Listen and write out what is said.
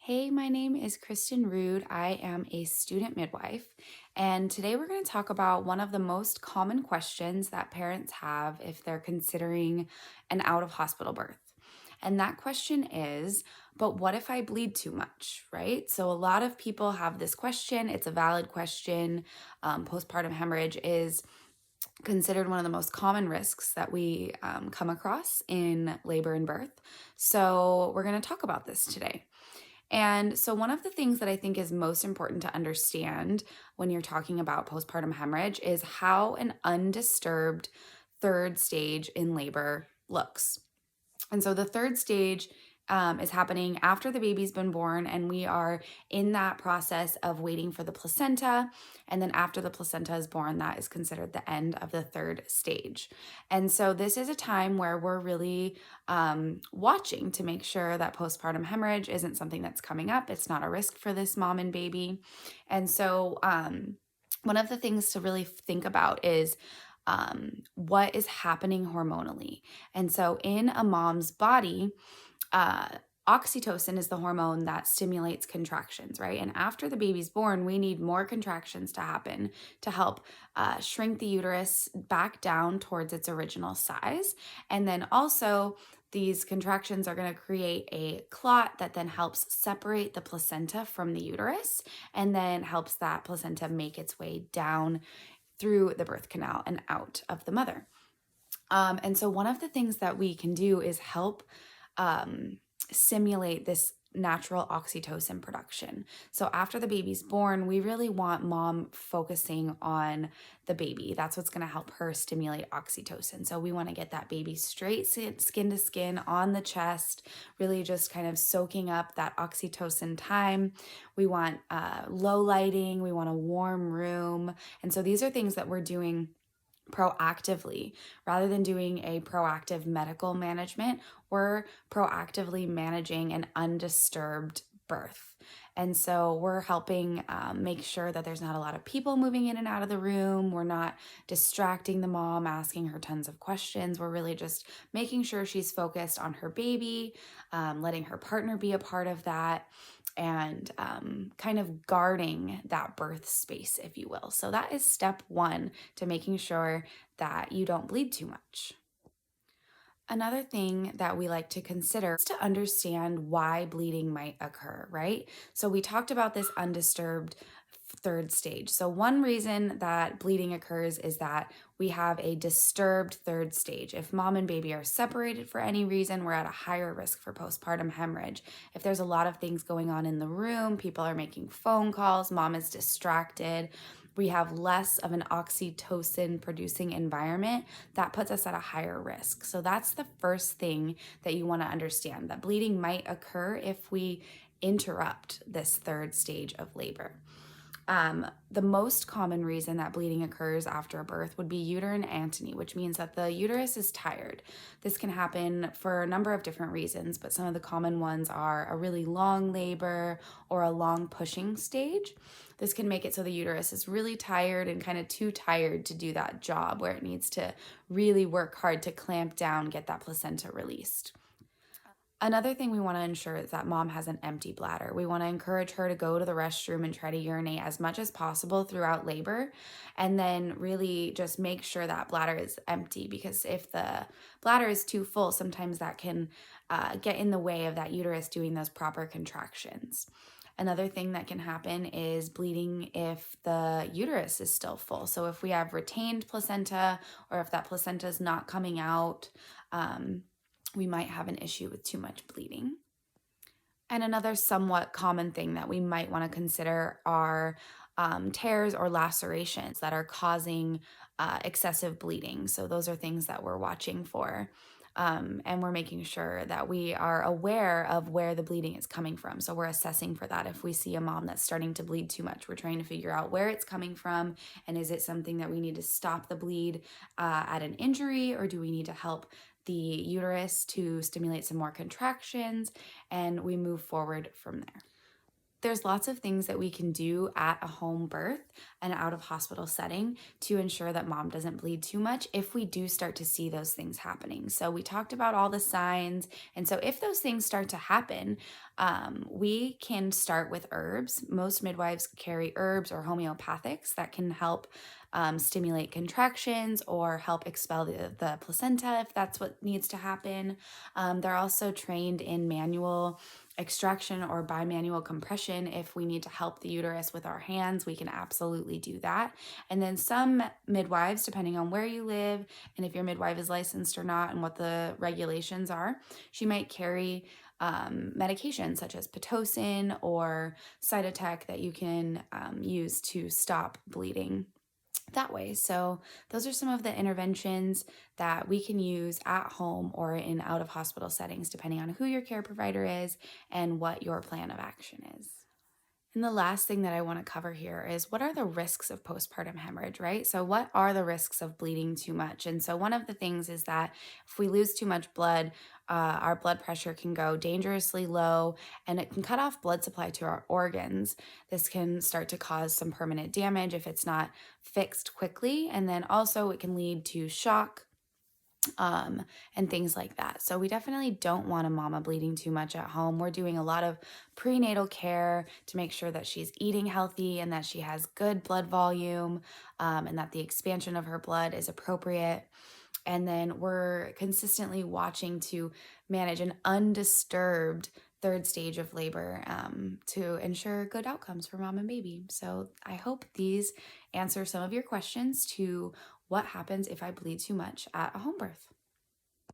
Hey, my name is Kristen Rude. I am a student midwife, and today we're going to talk about one of the most common questions that parents have if they're considering an out of hospital birth. And that question is, but what if I bleed too much, right? So, a lot of people have this question. It's a valid question. Postpartum hemorrhage is considered one of the most common risks that we come across in labor and birth. So, we're going to talk about this today. And so, one of the things that I think is most important to understand when you're talking about postpartum hemorrhage is how an undisturbed third stage in labor looks. And so the third stage is happening after the baby's been born, and we are in that process of waiting for the placenta. And then after the placenta is born, that is considered the end of the third stage. And so this is a time where we're really watching to make sure that postpartum hemorrhage isn't something that's coming up. It's not a risk for this mom and baby. And so, one of the things to really think about is what is happening hormonally. And so, in a mom's body, uh, oxytocin is the hormone that stimulates contractions, right? And after the baby's born, we need more contractions to happen to help shrink the uterus back down towards its original size. And then also, these contractions are going to create a clot that then helps separate the placenta from the uterus and then helps that placenta make its way down through the birth canal and out of the mother. And so, one of the things that we can do is help simulate this natural oxytocin production. So after the baby's born, we really want mom focusing on the baby. That's what's going to help her stimulate oxytocin. So we want to get that baby straight skin to skin on the chest, really just kind of soaking up that oxytocin time. We want low lighting, we want a warm room. And so these are things that we're doing proactively rather than doing a proactive medical management. We're proactively managing an undisturbed birth. And so we're helping make sure that there's not a lot of people moving in and out of the room. We're not distracting the mom, asking her tons of questions. We're really just making sure she's focused on her baby, letting her partner be a part of that, and kind of guarding that birth space, if you will. So that is step one to making sure that you don't bleed too much. Another thing that we like to consider is to understand why bleeding might occur, right? So we talked about this undisturbed third stage. So one reason that bleeding occurs is that we have a disturbed third stage. If mom and baby are separated for any reason, we're at a higher risk for postpartum hemorrhage. If there's a lot of things going on in the room, people are making phone calls, mom is distracted, we have less of an oxytocin producing environment, that puts us at a higher risk. So that's the first thing that you want to understand, that bleeding might occur if we interrupt this third stage of labor. The most common reason that bleeding occurs after a birth would be uterine atony, which means that the uterus is tired. This can happen for a number of different reasons, but some of the common ones are a really long labor or a long pushing stage. This can make it so the uterus is really tired and kind of too tired to do that job where it needs to really work hard to clamp down, get that placenta released. Another thing we want to ensure is that mom has an empty bladder. We want to encourage her to go to the restroom and try to urinate as much as possible throughout labor, and then really just make sure that bladder is empty, because if the bladder is too full, sometimes that can get in the way of that uterus doing those proper contractions. Another thing that can happen is bleeding if the uterus is still full. So if we have retained placenta or if that placenta is not coming out, we might have an issue with too much bleeding. And another somewhat common thing that we might want to consider are tears or lacerations that are causing excessive bleeding. So those are things that we're watching for. And we're making sure that we are aware of where the bleeding is coming from. So we're assessing for that. If we see a mom that's starting to bleed too much, we're trying to figure out where it's coming from, and is it something that we need to stop the bleed at an injury, or do we need to help the uterus to stimulate some more contractions, and we move forward from there. There's lots of things that we can do at a home birth, an out of hospital setting, to ensure that mom doesn't bleed too much if we do start to see those things happening. So we talked about all the signs. And so if those things start to happen, we can start with herbs. Most midwives carry herbs or homeopathics that can help stimulate contractions or help expel the placenta if that's what needs to happen. They're also trained in manual extraction or bimanual compression. If we need to help the uterus with our hands, we can absolutely do that. And then some midwives, depending on where you live and if your midwife is licensed or not and what the regulations are, she might carry medications such as Pitocin or Cytotec that you can use to stop bleeding that way. So those are some of the interventions that we can use at home or in out of hospital settings, depending on who your care provider is and what your plan of action is. And the last thing that I want to cover here is what are the risks of postpartum hemorrhage, right? So, what are the risks of bleeding too much? And so, one of the things is that if we lose too much blood, our blood pressure can go dangerously low and it can cut off blood supply to our organs. This can start to cause some permanent damage if it's not fixed quickly. And then also, it can lead to shock and things like that. So we definitely don't want a mama bleeding too much at home. We're doing a lot of prenatal care to make sure that she's eating healthy and that she has good blood volume and that the expansion of her blood is appropriate. And then we're consistently watching to manage an undisturbed third stage of labor to ensure good outcomes for mom and baby. So I hope these answer some of your questions to what happens if I bleed too much at a home birth.